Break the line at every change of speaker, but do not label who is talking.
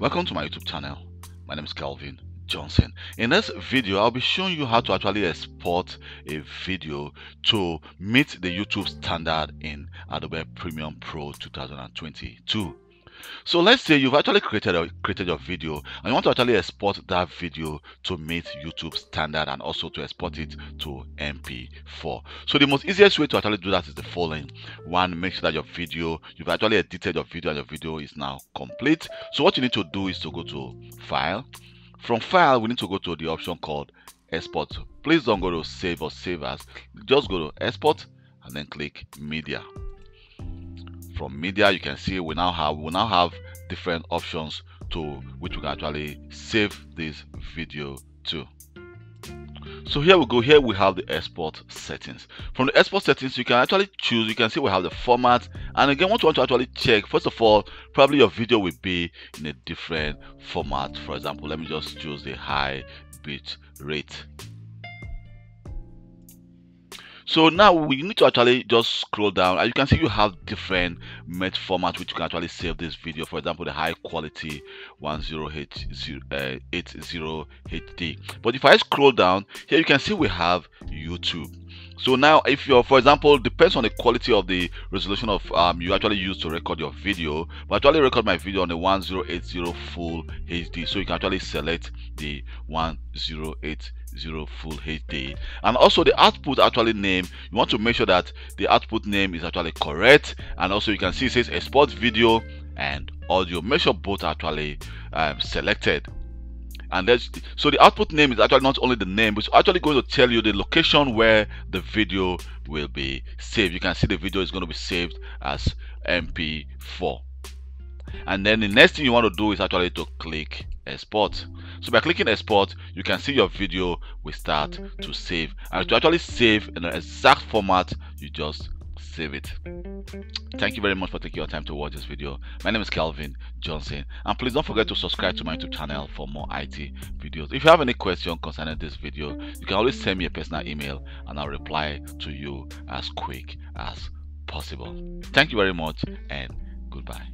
Welcome to my YouTube channel. My name is Calvin Johnson. In this video, I'll be showing you how to actually export a video to meet the YouTube standard in Adobe Premiere Pro 2022. So let's say you've actually created your video and you want to actually export that video to meet YouTube standard and also to export it to MP4. So the most easiest way to actually do that is the following. One, make sure that you've actually edited your video and your video is now complete. So what you need to do is to go to File. From File, we need to go to the option called Export. Please don't go to Save or Save As. Just go to Export and then click Media. From media, you can see we now have different options to which we can actually save this video to. So here we go. Here we have the export settings. From the export settings, you can actually choose. You can see we have the format, and again, what you want to actually check, first of all, probably your video will be in a different format. For example, let me just choose the high bit rate. So now we need to actually just scroll down, and you can see you have different mesh formats which you can actually save this video. For example, the high quality 1080 HD. But if I scroll down here, you can see we have YouTube. So now, if you're, for example, depends on the quality of the resolution of you actually use to record your video. But I actually record my video on the 1080 full HD, so you can actually select the 1080 full HD. And also the output actually name, you want to make sure that the output name is actually correct. And also you can see it says export video and audio. Make sure both are actually selected. And so the output name is actually not only the name, but it's actually going to tell you the location where the video will be saved. You can see the video is going to be saved as MP4. And then the next thing you want to do is actually to click export. So by clicking export, you can see your video will start to save. And to actually save in the exact format, you just save it. Thank you very much for taking your time to watch this video. My name is Calvin Johnson, and please don't forget to subscribe to my YouTube channel for more IT videos. If you have any question concerning this video, you can always send me a personal email and I'll reply to you as quick as possible. Thank you very much and goodbye.